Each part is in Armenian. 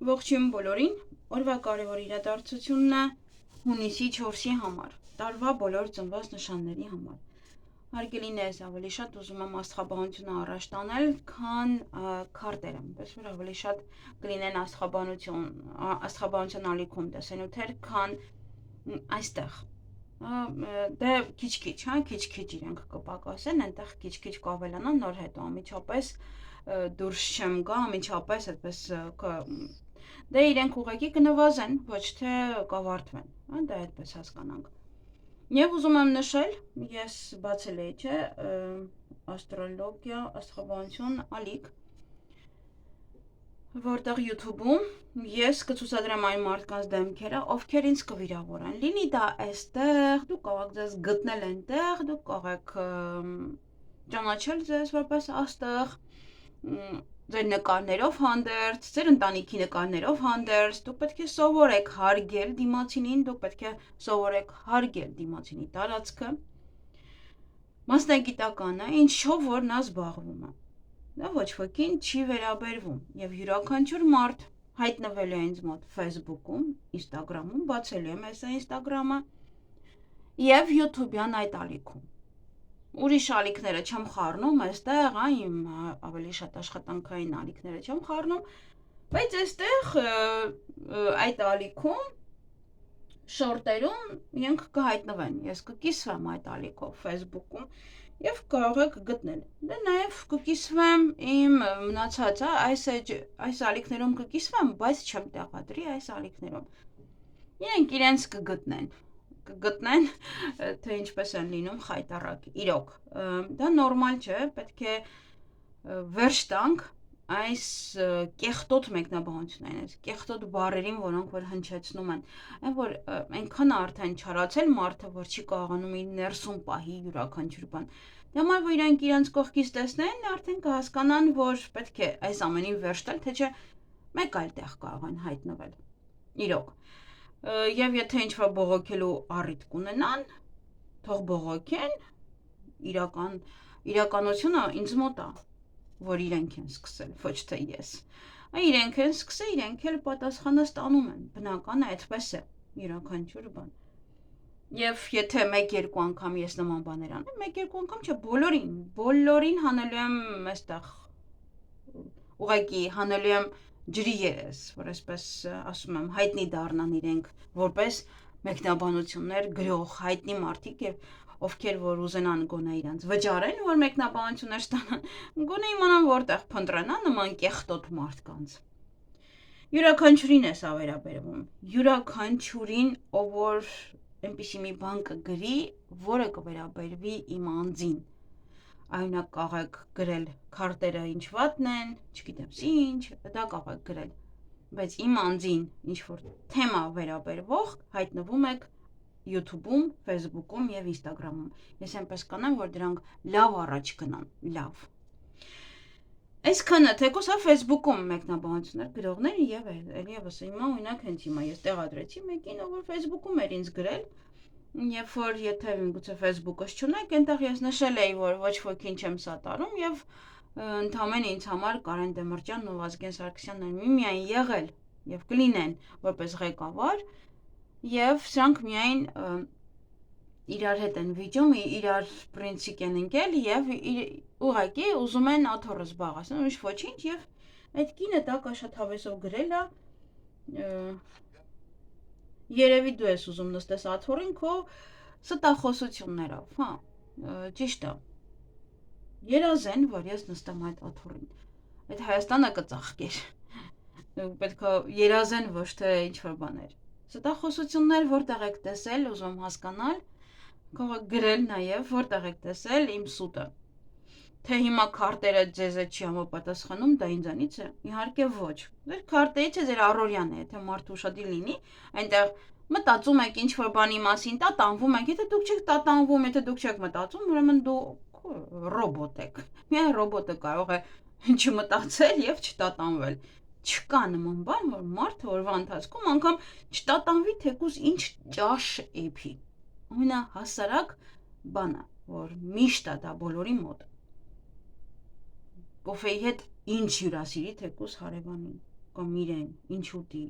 Ողջույն բոլորին, օրվա կարևոր իրադարձությունն է հունիսի 4-ի համար, տարվա բոլոր ծնված նշանների համար։ Հարգելիներս, ավելի շատ ուզում եմ աստղաբանությունը առաջ տանել, քան քարտերը, պես որ ավելի շատ կլինեն աստղաբանության ալիքում տեսնելու թեր, քան այստեղ։ Դե քիչ-քիչ, քիչ-քիչ իրենք կպակասեն, այնտեղ քիչ-քիչ կավելանան, նոր հետո ամիջապես դուրս չեմ գա, ամիջապես այդպես դե իրենք ուղղակի կնվազեն, ոչ թե կավարտվեն, դա այդպես հասկանանք։ Եվ ուզում եմ նշել, ես բացել էի, չէ, աստրոլոգիա, աստղաբանություն ալիք, որտեղ YouTube-ում ես կցուցադրեմ այն մարդկանց դեմքերը, ովքեր ինձ կվիրավորեն։ Լինի դա այստեղ, դուք կարող եք ձեզ գտնել այնտեղ, դուք կարող եք ճանաչել ձեզ որպես աստղ, ձեր նկարներով հանդերձ, ձեր ընտանիքի նկարներով հանդերձ, դուք պետք է սովորեք հարգել դիմացինին, դուք պետք է սովորեք հարգել դիմացինի տարածքը, մասնագիտականը, ինչով որ նա զբաղվում է, դա ոչ ոքին չի վերաբերվում, եւ յուրաքանչյուր մարդ հայտնվելու է ինձ մոտ Facebook-ում, Instagram-ում, բացելու եմ այս Instagram-ը եւ YouTube-յան այդ ալիքում։ Ուրիշ ալիքները չեմ խառնում, այստեղ, իմ ավելի շատ աշխատանքային ալիքները չեմ խառնում, բայց այստեղ այդ ալիքում շորտերում իրենք կհայտնվեն, ես կկիսվեմ այդ ալիքով Facebook-ում եւ կարող եք գտնել։ Դե նաեւ կկիսվեմ իմ մնացածը, այս ալիքներում կկիսվեմ, բայց չեմ տեղադրի այս ալիքներում։ Իրենք իրենց կգտնեն, թե ինչպես են լինում խայտառակ, իրոք, դա նորմալ չէ, պետք է վերջ տանք այս կեղտոտ մեկնաբանություններին, այս կեղտոտ բառերին, որոնք որ հնչեցնում են, այն որ այնքան արդեն չարացել մարդը, որ չի կարողանում իր ներսում պահի յուրաքանչյուր բան, դե համար որ իրանք իրանց կողքից տեսնեն, արդեն կհասկանան, որ պետք է այս ամենին վերջ տալ, թե չէ մեկ այլ տեղ կարող են հայտնվել, իրոք, եւ եթե ինչ-որ բողոքելու առիթ կունենան, թող բողոքեն, իրականությունը ինձ մոտ է, որ իրենք են սկսել, ոչ թե ես։ Իրենք են սկսել, իրենք էլ պատասխանը ստանում են, բնական է, այդպես է, յուրաքանչյուր բան։ Եվ եթե 1-2 անգամ ես նման բաներ անեմ, 1-2 անգամ չէ, բոլորին հանելու եմ այստեղ, ուղղակի հանելու եմ ջրի երես, որ այսպես ասում եմ, հայտնի դառնան իրենք, որպես մեկնաբանություններ գրող հայտնի մարդիկ եւ ովքեր որ ուզենան գոնե իրանց վճարեն, որ մեկնաբանություններ ստանան, գոնե իմանան որտեղ փնտրենա նման կեղտոտ մարդկանց։ Յուրաքանչյուրին է սա վերաբերվում, յուրաքանչյուրին, ով որ այնպիսի մի բան կգրի, որը կվերաբերվի իմ անձին։ Այնակ կարող եք գրել քարտերը ինչ վատն են, չգիտեմ ինչ, դա կարող եք գրել, բայց իմ անձին ինչ-որ թեմա վերաբերվող հայտնվում եք YouTube-ում, Facebook-ում եւ Instagram-ում։ Ես այնպես կանեմ, որ դրանք լավ առաջ գնան, լավ։ Այսքանը, թեկուզ Facebook-ում մեկնաբանություններ գրողներ եւ ելիևս հիմա օրինակ հենց հիմա ես տեղադրեցի մեկին, ով որ Facebook-ում էր ինձ գրել, երբ որ եթե միգուցե Facebook-ըս չունեք, այնտեղ ես նշել էի, որ ոչ ոքին չեմ սատարում եւ ընդամենը ինձ համար Կարեն Դեմիրճյանն ու Վազգեն Սարգսյանն են միայն եղել եւ կլինեն որպես ղեկավար եւ սրանք միայն իրար հետ են վիճում, իրար պրինցիպ են ընկել եւ ուղղակի ուզում են աթոռը զբաղացնել, ուրիշ ոչինչ եւ այդ կինը դա կաշաթավեսով գրել է երևի դու ես ուզում նստես աթոռին քո ստախոսություններով, ճիշտ է։ Երազեն, որ ես նստեմ այդ աթոռին։ Այդ Հայաստանը կծաղկեր։ Պետք է երազեն ոչ թե ինչ-որ բաներ։ Ստախոսություններ որտեղ եք տեսել, ուզում եմ հասկանալ, կարող եք գրել նաև որտեղ եք տեսել իմ սուտը։ Թե հիմա քարտերը ձեզ չի համապատասխանում, դա ինձանից է։ Իհարկե ոչ։ Ձեր քարտերից է ձեր առօրյան է, եթե մարդը ուշադիր լինի, այնտեղ մտածում եք ինչ-որ բանի մասին, տատանվում եք, եթե դուք չեք տատանվում, եթե դուք չեք մտածում, ուրեմն դու ռոբոտ եք։ Միայն ռոբոտը կարող է չմտածել եւ չտատանվել։ Չկա նման բան, որ մարդը օրվա ընթացքում անգամ չտատանվի թեկուզ ինչ ճաշ էփի։ Ամենահասարակ բանը, որ միշտ է դա բոլորի մոտ։ Կոֆեի հետ ինչ հյուրասիրի թեկուզ հարևանին։ կամ իրեն, ինչ ուտի։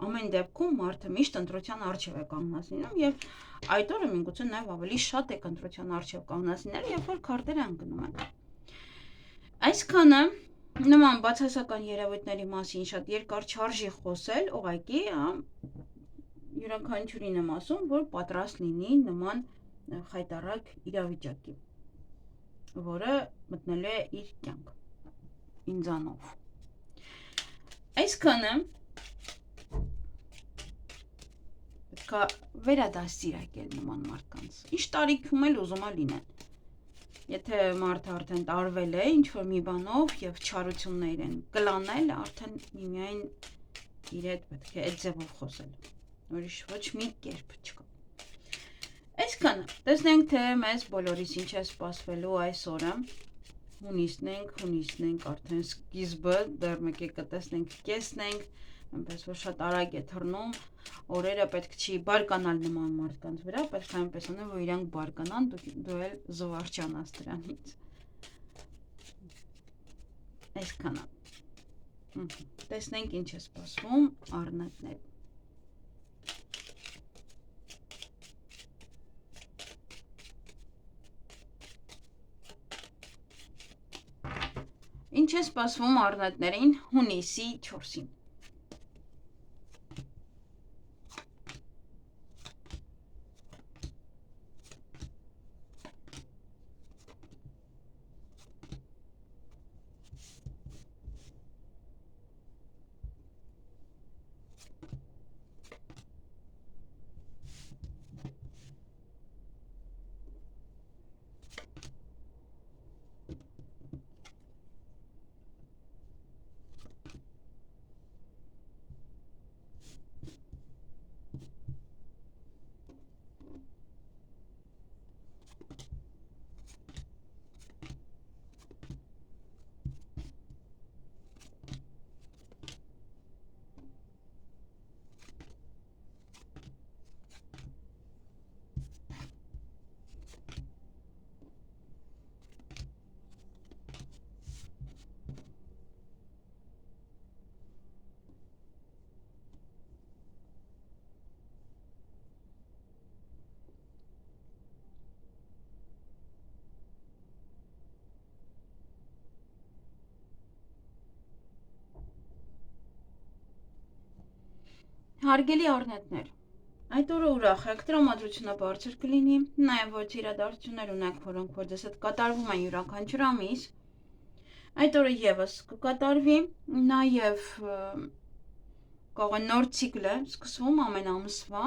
Ամեն դեպքում մարդը միշտ ընտրության առջև է կանգնած լինում եւ այդ օրը միգուցե նաեւ ավելի շատ է ընտրության առջև կանգնած լինել, երբ որ քարտերը ընկնում են։ Այսքանը նման բացասական երևույթների մասին շատ երկար չարժի խոսել, ուղղակի յուրաքանչյուրին եմ ասում, որ պատրաստ լինի նման խայտառակ իրավիճակի, որը մտնելու է իր կյանք ինձանով։ Այսքանը պետք է վերադաստիարակել նման մարդկանց, ինչ տարիքում էլ ուզում է լինեն։ Եթե մարդը արդեն տարվել է ինչ-որ մի բանով և չարություններ են կլանել, արդեն միմիայն իր հետ պետք է այդ ձևով խոսել, ուրիշ ոչ մի կերպ չկա։ Այսքանը, տեսնենք, թե մեզ բոլորիս ինչ է սպասվելու այս օրը, հունիսն ենք արդեն սկիզբը, դեռ մեկ է կտեսնենք կեսն ենք, այնպես որ շատ արագ է թռնում, օրերը պետք չի բարկանալ նման մարդկանց վրա, պետք է այնպես անել, որ իրանք բարկանան, դու էլ զվարճանաս դրանից։ Այսքանը։ Տեսնենք ինչ է սպասվում առնետներ։ Ինչ է սպասվում առնետներին հունիսի 4-ին։ Հարգելի առնետներ, այդ օրը ուրախ եք, տրամադրությունը բարձր կլինի, նաև ոչ իրադարձություններ ունեք, որոնք որ ձեզ հետ կատարվում են յուրաքանչյուր ամիս, այդ օրը եւս կկատարվի, նաև կարող է նոր ցիկլ է սկսվում ամեն ամսվա,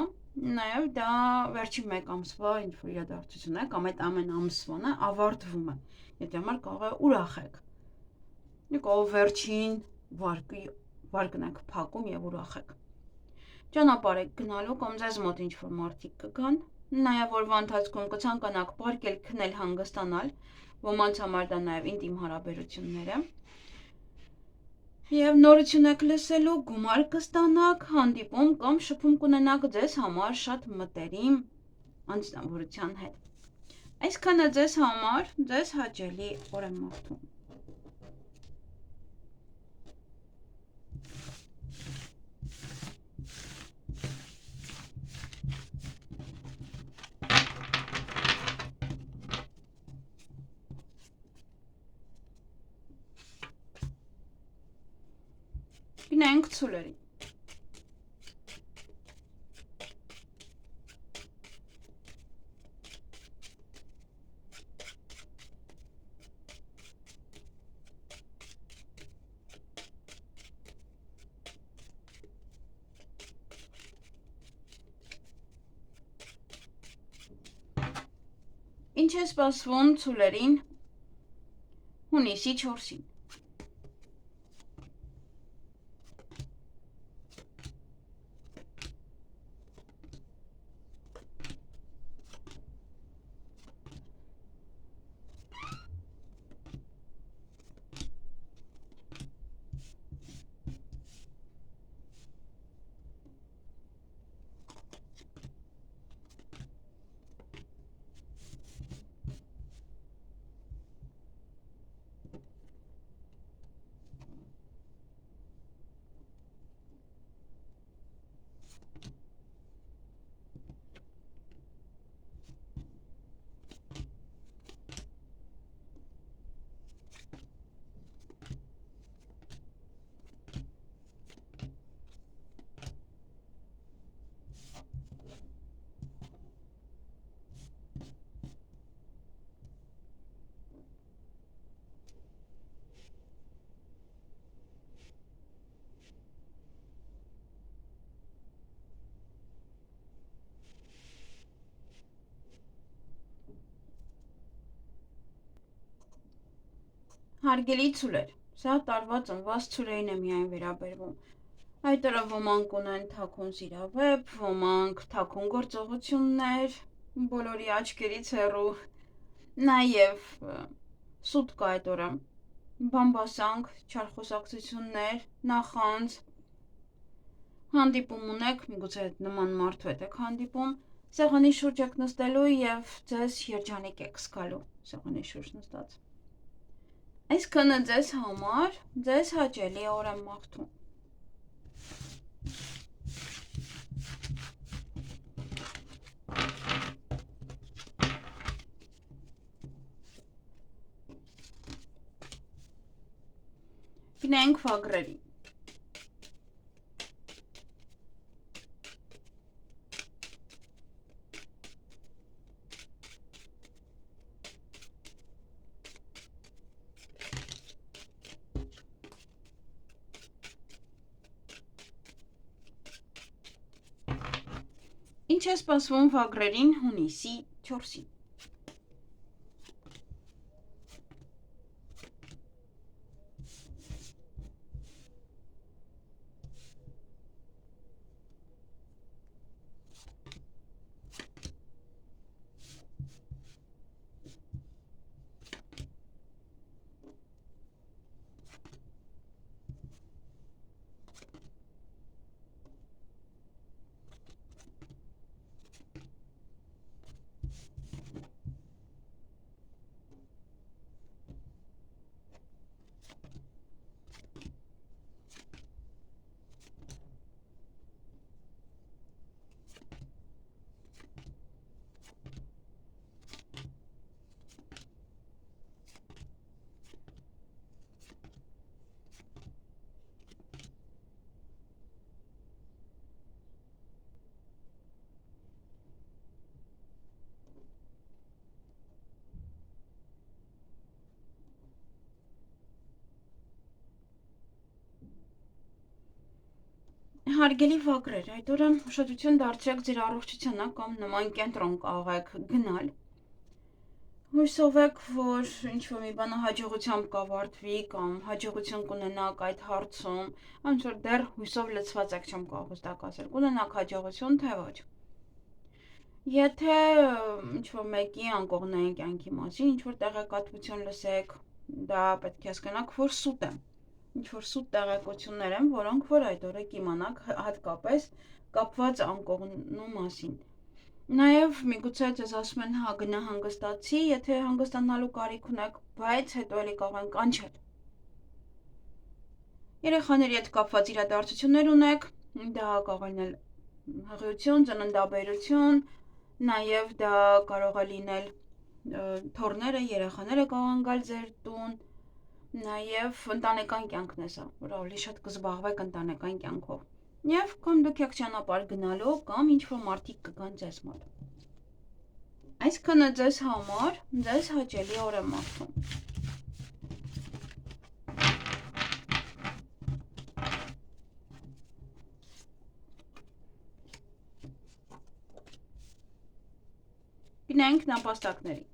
նաև դա վերջին մեկ ամսվա ինչ-որ իրադարձություն է, կամ այդ ամեն ամսվան է ավարտվում է, այդ համար կարող է ուրախ եք, կարող վերջին վարկն եք փակում եւ ուրախ եք։ Ճանապարհ եք գնալու կամ ձեզ մոտ ինչ-որ մարդիկ կգան, նաև օրվա ընթացքում կցանկանաք պարկել, քնել, հանգստանալ, ոմանց համար դա նաև ինտիմ հարաբերություններ է։ Եվ նորություն եք լսելու, գումար կստանաք, հանդիպում կամ շփում կունենաք ձեզ համար շատ մտերիմ անձնավորության հետ։ Այսքանը ձեզ համար, ձեզ հաճելի օր եմ մաղթում։ Գնանք ցուլերին։ Ինչ է սպասվում ցուլերին հունիսի 4-ին։ Հարգելի ցուլեր, սա տարվա ծնված ցուրերին է միայն վերաբերվում։ Այդ օրը ոմանք ունեն թաքուն սիրավեպ, ոմանք թաքուն գործողություններ, բոլորի աչքերից հեռու, նաև սուտ կա այդ օրը, բամբասանք, չար խոսակցություններ, նախանձ, հանդիպում ունեք, միգուցե նման մարդու հետ եք հանդիպում, սեղանի շուրջ եք նստելու և ձեզ երջանիկ եք զգալու սեղանի շուրջ նստած։ Այսքանը ձեզ համար ձեզ հաճելի օր եմ մաղթում։ Գնենք վագրերին։ Ինչ է սպասվում վագրերին հունիսի 4-ին։ Հարգելի վագրեր, այդ օրը ուշադրություն դարձրեք ձեր առողջությանը կամ նման կենտրոն կարող գնալ։ Հույսով եք, որ ինչ-որ մի բանը հաջողությամբ կավարտվի կամ հաջողություն կունենաք այդ հարցում, ոնց որ դեռ հույսով լցված եք, չեմ կարող հստակ ասել, կունենաք հաջողություն, թե ոչ։ Եթե ինչ-որ մեկի անկողնային կյանքի մասին ինչ-որ տեղեկատվություն լսեք, դա պետք է հասկանաք, որ սուտ է։ Ինչ-որ սուտ տեղեկություններ են, որոնք որ այդ օրը կիմանաք հատկապես կապված անկողնու մասին։ Նաև միգուցե ձեզ ասում են հա գնա հանգստացի, եթե հանգստանալու կարիք ունեք, բայց հետո էլի կարող են կանչել։ Երեխաների հետ կապված իրադարձություններ ունեք, դա կարող է լինել հղիություն, ծննդաբերություն, նաև դա կարող է լինել թոռները, երեխաները կարող են գալ ձեր տուն, նաև ընտանեկան կյանքն է սա, որ ավելի շատ կզբաղվեք ընտանեկան կյանքով։ Եվ կամ դուք եք ճանապարհ գնալու, կամ ինչ-որ մարդիկ կգան ձեզ մոտ։ Այսքանը ձեզ համար ձեզ հաճելի օր եմ մաղթում։ Գնանք նապաստակների։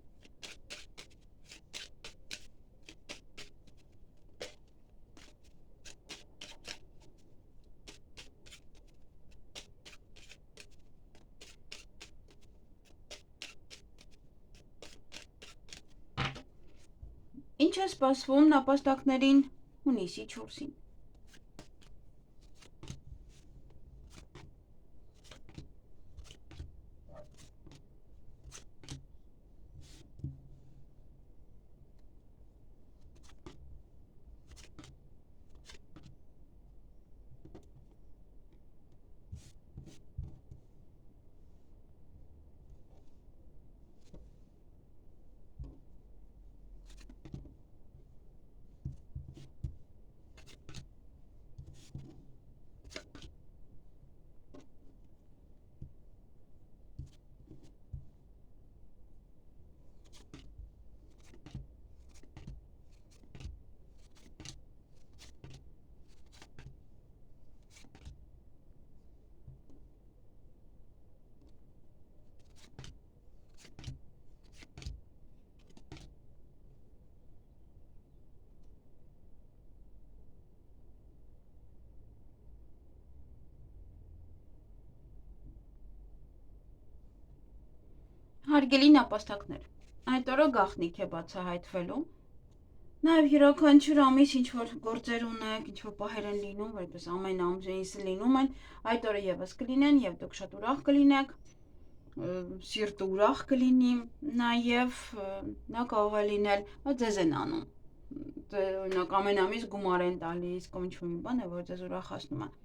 Ինչ է սպասվում նապաստակներին հունիսի 4-ին։ Հարգելի նապաստակներ, այդ օրը գաղտնիք է բացահայտվելու, նաև յուրաքանչյուր ամիս ինչ-որ գործեր ունեք, ինչ-որ պահեր են լինում, որպես ամեն ամսից լինում են, այդ օրը եւս կլինեն եւ դուք շատ ուրախ կլինեք, սիրտը ուրախ կլինի, նաև նա կարող է լինել, ձեզ են անում, օրինակ ամեն ամիս գումար են տալիս, կամ ինչ-որ մի բան է, որ ձեզ ուրախացնում է։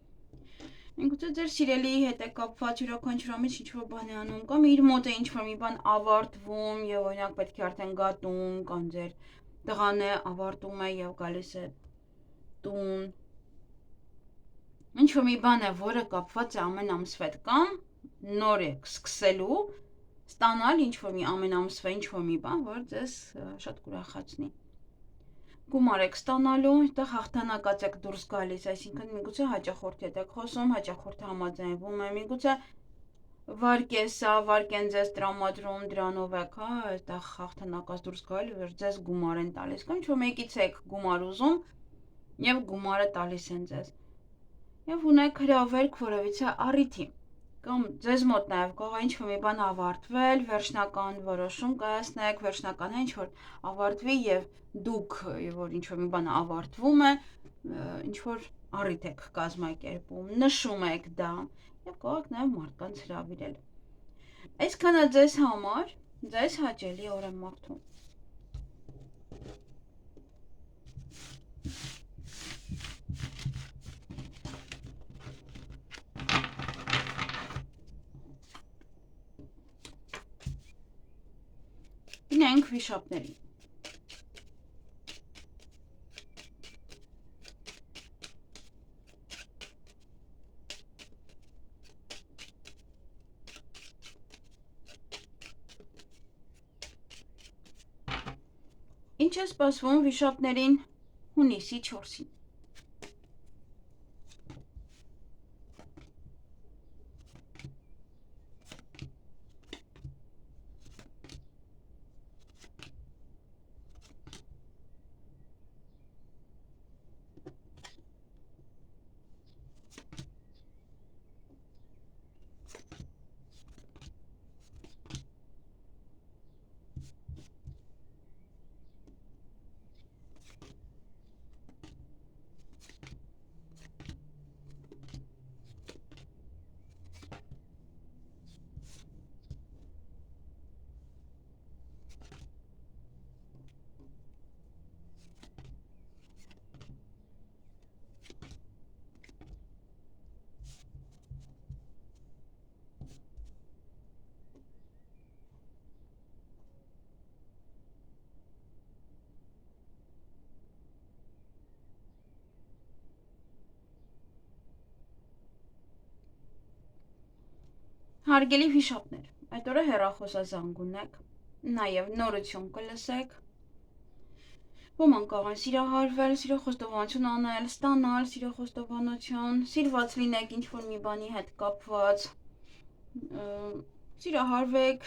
Միգուցե ձեր սիրելիի հետ է կապված յուրաքանչյուր ամիս ինչ-որ բան է անում, կամ իր մոտ է ինչ-որ մի բան ավարտվում եւ օրինակ պետք է արդեն գա տուն, կամ ձեր տղան է ավարտում է եւ գալիս է տուն։ Ինչ-որ մի բան է, որը կապված է ամեն ամսվա հետ, կամ նոր եք սկսելու ստանալ ինչ-որ մի ամեն ամսվա ինչ-որ մի բան, որ ձեզ շատ կուրախացնի։ Գումար եք ստանալու, այդտեղ հաղթանակած եք դուրս գալիս, այսինքն միգուցե հաճախորդի հետ եք խոսում, հաճախորդը համաձայնվում է, միգուցե վարկ է սա, վարկ են ձեզ տրամադրում, դրանով եք, այդտեղ հաղթանակած դուրս գալու, որ ձեզ գումար են տալիս, կամ ինչ-որ մեկից եք գումար ուզում եւ գումարը տալիս են ձեզ։ Եվ ունեք հրավերք որևիցե առիթի, կամ ձեզ մոտ նաև կարող է ինչ-որ մի բան ավարտվել, վերջնական որոշում կայացնեք, վերջնական ինչ-որ ավարտվի եւ դուք, որ ինչ-որ մի բան ավարտվում է, ինչ-որ առիթ եք կազմակերպում, նշում եք դա եւ կարող եք նաև մարդկանց հրավիրել։ Այսքանը ձեզ համար, ձեզ հաճելի օր եմ մաղթում։ Գնանք վիշապներին։ Ինչ է սպասվում վիշապներին հունիսի 4-ին։ Հարգելի վիշապներ, այդ օրը հեռախոսազանգ ունեք, նաև նորություն կլսեք, ոմանք կարող են սիրահարվել, սիրո խոստովանություն անել, ստանալ սիրո խոստովանություն, սիրված լինեք ինչ-որ մի բանի հետ կապված, սիրահարվեք,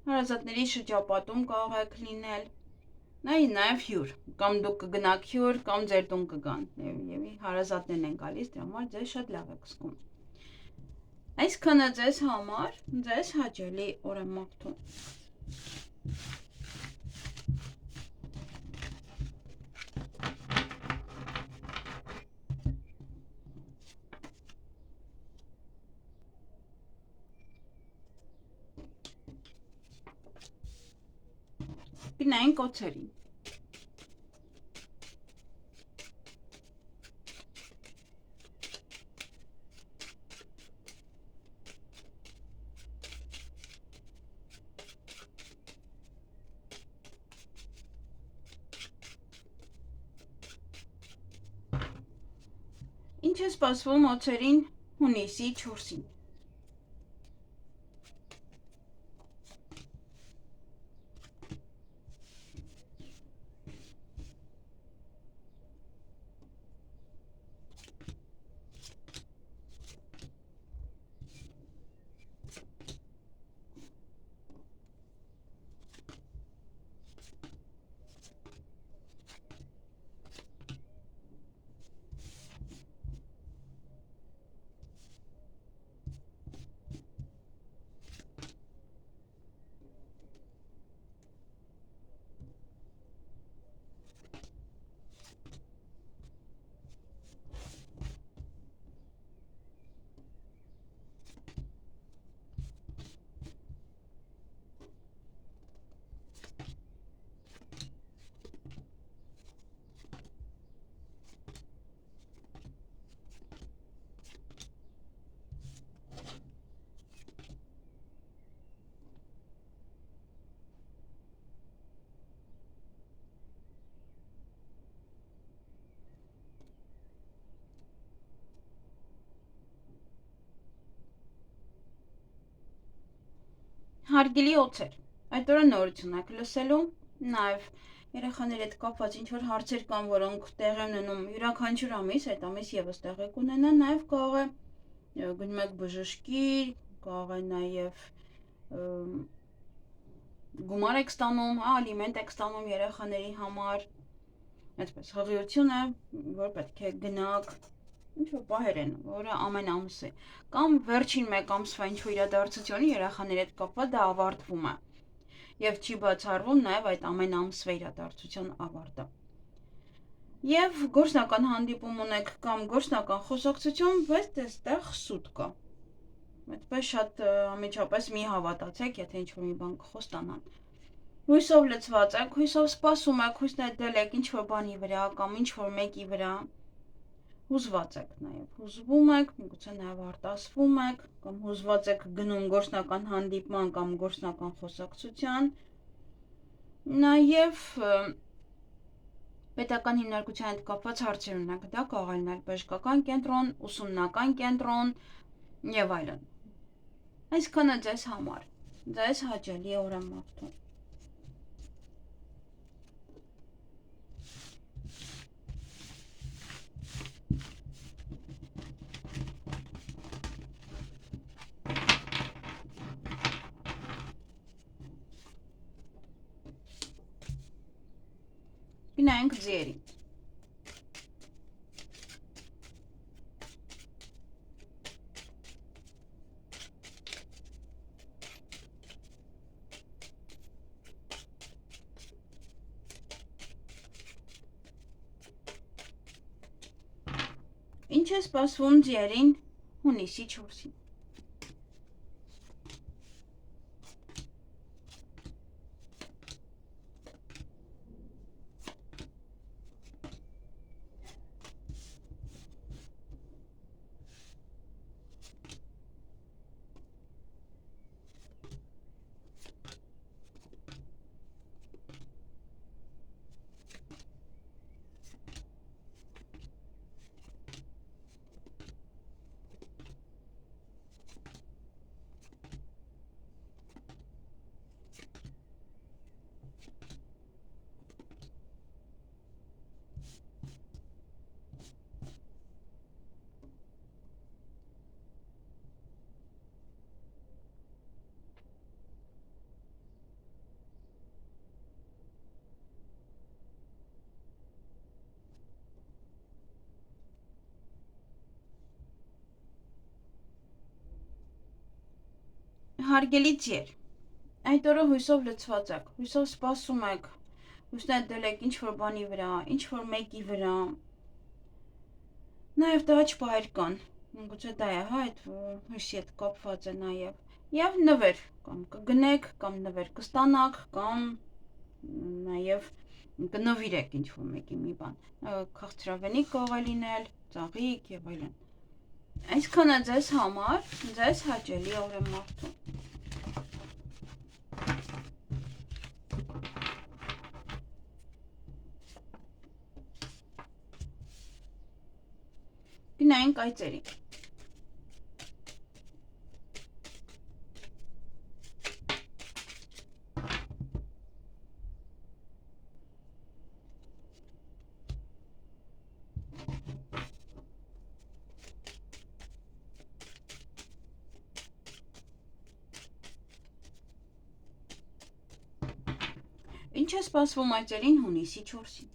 հարազատների շրջապատում կարող եք լինել, նաև հյուր, կամ դուք կգնաք հյուր, կամ ձեր տուն կգան, եւ հարազատներն են գալիս, դրա համար ձեզ շատ լավ եք զգում։ Այսքանը ձեզ համար, ձեզ հաճելի օր եմ մաղթում։ Գնանք օձերին։ Ինչ է սպասվում օձերին հունիսի 4-ին։ Հարգելի օծեր, այդ օրը նորություն եք լսելու, նաև երեխաների հետ կապված ինչ-որ հարցեր կան, որոնք տեղ են ունում յուրաքանչյուր ամիս, այդ ամիս ևս տեղի կունենան, նաև կարող է գնում եք բժշկի, կարող է նաև գումար եք ստանում, ալիմենտ եք ստանում երեխաների համար, այդպես հղիություն է, որ պետք է գնաք, ինչ-որ պահեր են, որը ամեն ամս է, կամ վերջին մեկ ամսվա ինչ-որ իրադարձությունի երեխաների հետ կապված դա ավարտվում է և չի բացառվում նաև այդ ամեն ամսվա իրադարձության ավարտը։ Եվ գործնական հանդիպում ունեք կամ գործնական խոսակցություն, բայց այստեղ սուտ կա։ Այդպես շատ անմիջապես մի հավատացեք, եթե ինչ-որ մի բան կխոստանան։ Հույսով լցված եք, հույսով սպասում եք, հույսներ դել եք ինչ-որ բանի վրա կամ ինչ-որ մեկի վրա, հուզված եք նաև, հուզվում եք, միգուցե նաև արտասվում եք, կամ հուզված եք գնում գործնական հանդիպման կամ գործնական խոսակցության, նաև պետական հիմնարկության հետ կապված հարցեր ունեք, դա կարող է լինել բժշկական կենտրոն, ուսումնական կենտրոն և այլն։ Այսքանը ձեզ համար, ձեզ հաճելի օր եմ մաղթում։ Գնանք ձիերին։ Ինչ է սպասվում ձիերին հունիսի 4-ին։ Հարգելի ձիեր, այդ օրը հույսով լցված եք, հույսով սպասում եք, հույսներ դել եք ինչ-որ բանի վրա, ինչ-որ մեկի վրա, նաև տհաճ պահեր կան, միգուցե դա է, հա, այդ հույսի հետ կապված է նաև նվեր, կամ կգնեք, կամ նվեր կստանաք, կամ նաև կնվիրեք ինչ-որ մեկի մի բան, քաղցրավենիք կարող է լինել, ծաղիկ և այլն։ Այսքանը ձեզ համար, ձեզ հաճելի օր եմ մաղթում։ Գնանք այծերին։ Ինչ է սպասվում այծերին հունիսի 4-ին։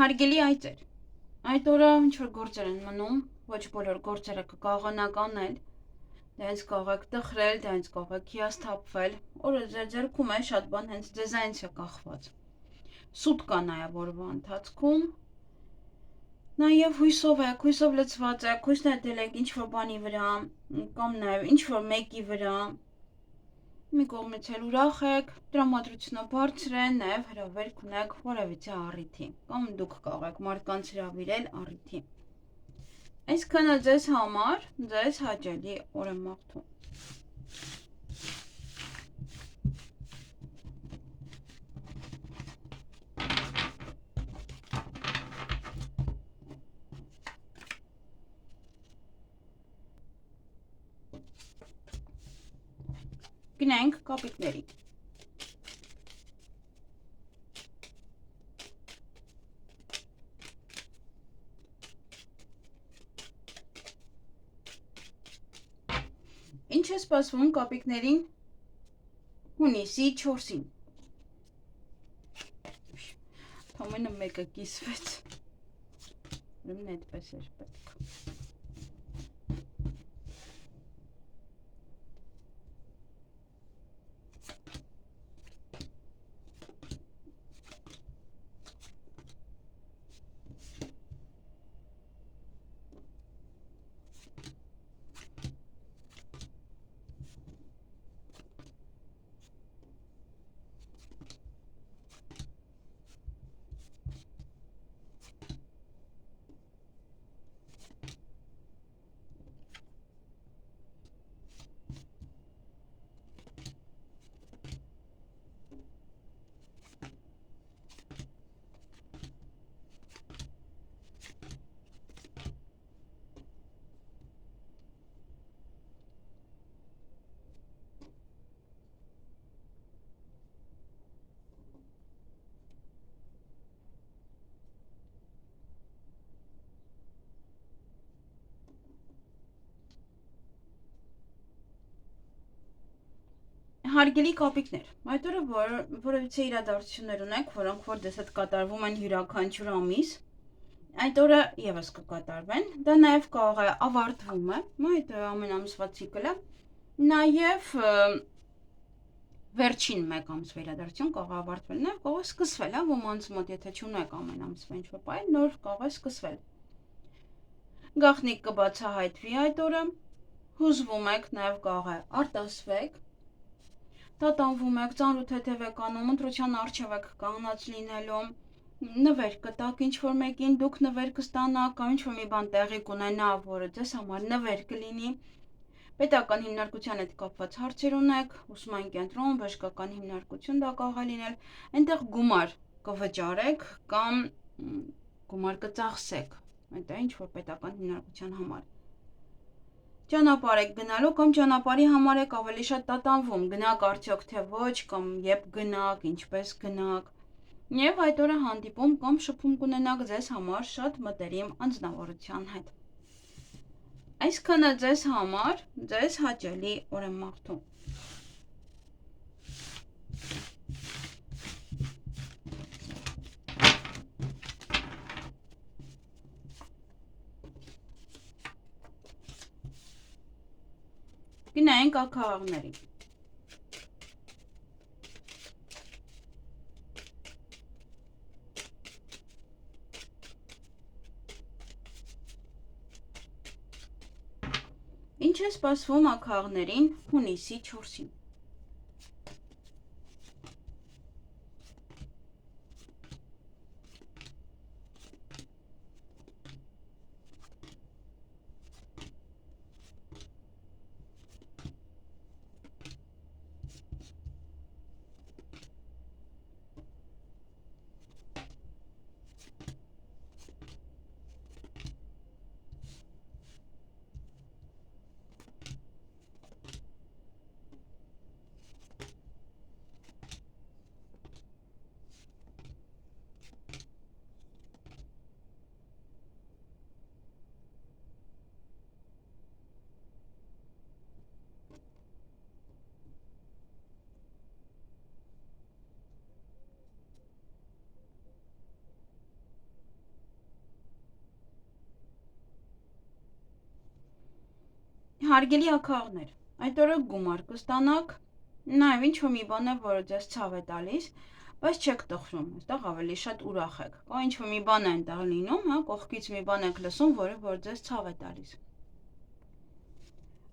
Հարգելի այծեր, այդ օրը ինչ-որ գործեր են մնում, ոչ բոլոր գործերը կկաղանակ անել, դենց կարող եք տխրել, դենց կարող եք հիասթափվել, օրը ձեր ձեռքում է շատ բան հենց ձեզանից է կախված, սուտ կա նաև օրվա ընթացքում, նաև հույսով եք, հույսով լցված եք, հույս նետել եք ինչ-որ բանի վրա, կամ նաև ինչ-որ մեկի վրա, մի կողմից էլ ուրախ եք, տրամադրությունը բարձր է, նաև հրավերք ունեք որևիցե առիթի, կամ դուք կարող եք մարդկանց հրավիրել առիթի։ Այսքանը ձեզ համար, ձեզ հաճելի օր եմ մաղթում։ Գնանք կապիկների։ Ինչ է սպասվում կապիկներին հունիսի 4-ին։ Ամենը մեկը կիսվեց։ Ուրեմն այդպես էր պետք։ Հարգելի կապիկներ, այդ օրը որևիցե իրադարձություններ ունեք, որոնք որ դες հետ կատարվում են յուրաքանչյուր ամիս, այդ օրը եւս կկատարվեն, դա նաև կարող է ավարտվում է, այդ ամեն ամսվա ցիկլը, նաև վերջին մեկ ամսվա իրադարձություն կարող է ավարտվել, նաև կարող է սկսվել, ոմանց մոտ եթե չունեք ամեն ամսվա ինչ-որ բան, նոր կարող է սկսվել։ Գաղտնիք կբացահայտվի այդ օրը, հուզվում եք, նաև կարող է արտասվեք, տատանվում եք, ծանրութեթև եք անում, ընտրության առջև եք կանգնած լինելու, նվեր կտակ ինչ-որ մեկին, դուք նվեր կստանաք, կամ ինչ-որ մի բան տեղի կունենա, որը ձեզ համար նվեր կլինի, պետական հիմնարկության հետ կապված հարցեր ունեք, ուսման կենտրոն, բժշկական հիմնարկություն դա կարող է լինել, այնտեղ գումար կվճարեք կամ գումար կծախսեք, այնտեղ ինչ-որ պետական հիմնարկության համար։ Ճանապարհ եք գնալու կամ ճանապարհի համար եք ավելի շատ տատանվում, գնաք արդյոք թե ոչ, կամ երբ գնաք, ինչպես գնաք, եւ այդ օրը հանդիպում կամ շփում կունենաք ձեզ համար շատ մտերիմ անձնավորության հետ։ Այսքանը ձեզ համար, ձեզ հաճելի օր եմ մաղթում։ Գնանք ակաղաղների։ Ինչ է սպասվում ակաղաղներին հունիսի 4-ին։ Հարգելի ակաղներ, այդ օրը գումար կստանաք, նաև ինչ-որ մի բան է, որը ձեզ ցավ է տալիս, բայց չեք տխրում, այստեղ ավելի շատ ուրախ եք, կա ինչ-որ մի բան է այնտեղ լինում, հա, կողքից մի բան եք լսում, որը որ ձեզ ցավ է տալիս։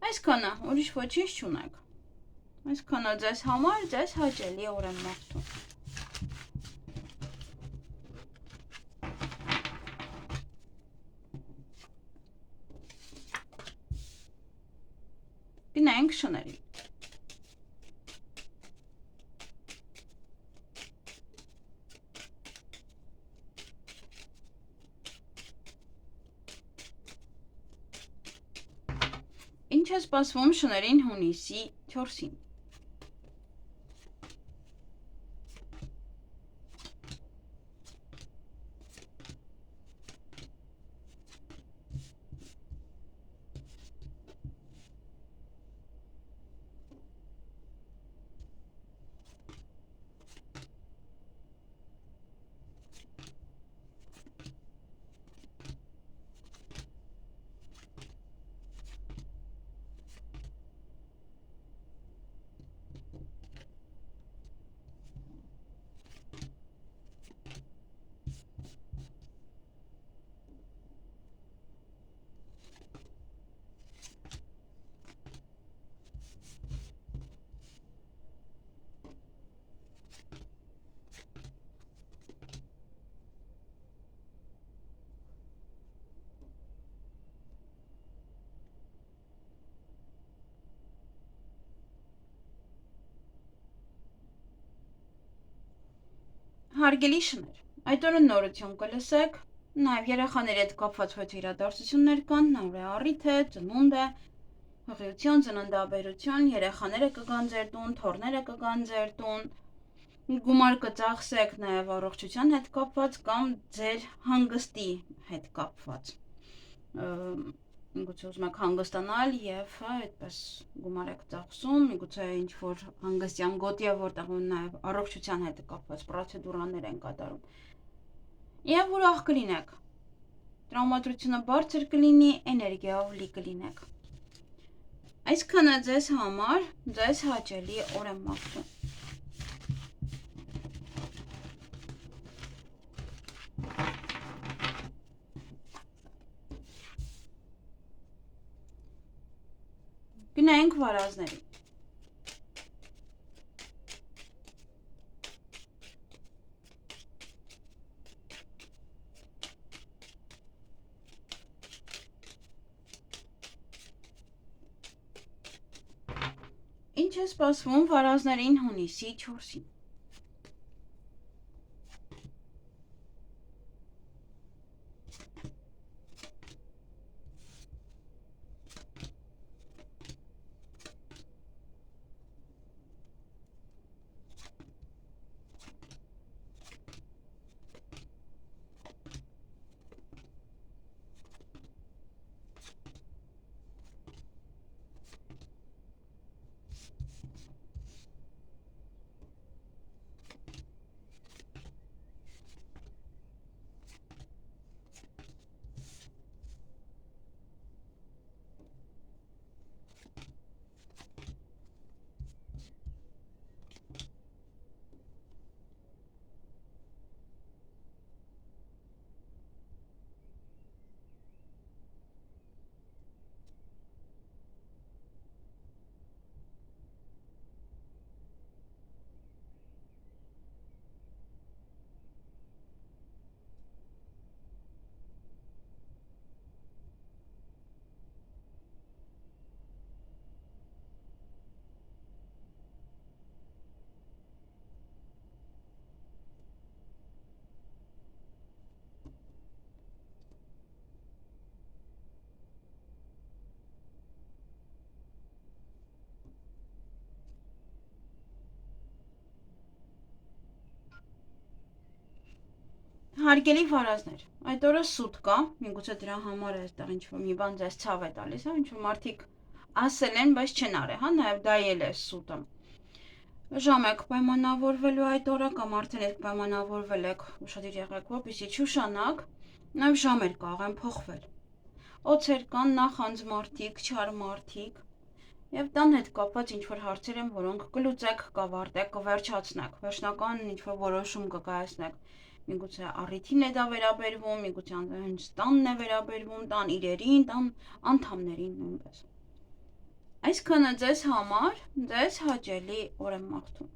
Այսքանը, ուրիշ ոչինչ չունեք, այսքանը ձեզ համար, ձեզ հաճելի օր եմ մաղթում։ Գնանք շների։ Ինչ է սպասվում շներին հունիսի 4-ին։ Հարգելի շներ, այդ օրը նորություն կլսեք, նաև երեխաների հետ կապված ոչ իրադարձություններ կան, նոր է առիթ է, ծնունդ է, հղիություն, ծննդաբերություն, երեխաները կգան ձեր տուն, թոռները կգան ձեր տուն, գումար կծախսեք նաև առողջության հետ կապված կամ ձեր հանգստի հետ կապված։ Միգուցե ուզում եք հանգստանալ եւ այդպես գումար եք ծախսում, միգուցե ինչ-որ հանգստյան գոտի է, որտեղ նաև առողջության հետ կապված պրոցեդուրաներ են կատարում։ Եվ ուրախ կլինեք։ Տրավմատությունը բարձր կլինի, էներգիայով լի կլինեք։ Այսքանը ձեզ համար, ձեզ հաճելի օր եմ մաղթում։ Գնանք վարազների։ Ինչ է սպասվում վարազներին հունիսի 4-ին։ Հարգելի վարազներ, այդ օրը սուտ կա, միգուցե դրա համար է այստեղ ինչ-որ մի բան ձեզ ցավ է տալիս, հա, ինչ-որ մարդիկ ասել են, բայց չեն արել, հա, նաև դա էլ է սուտը։ Ժամ եք պայմանավորվելու այդ օրը կամ արդեն եք պայմանավորվել եք, ուշադիր եղեք, որպեսզի չուշանաք, նաև ժամեր կարող են փոխվել։ օձեր կան, նախանձ մարդիկ, չար մարդիկ, եւ տան հետ կապված ինչ-որ հարցեր են, որոնք կլուծեք, կավարտեք, կվերջացնեք, վերջնական ինչ-որ որոշում կկայացնեք։ Միգուցե առիթին է դա վերաբերվում, միգուցե հենց տանն է վերաբերվում, տան իրերին, տան անդամներին նույնպես։ Այսքանը ձեզ համար, ձեզ հաճելի օր եմ մաղթում։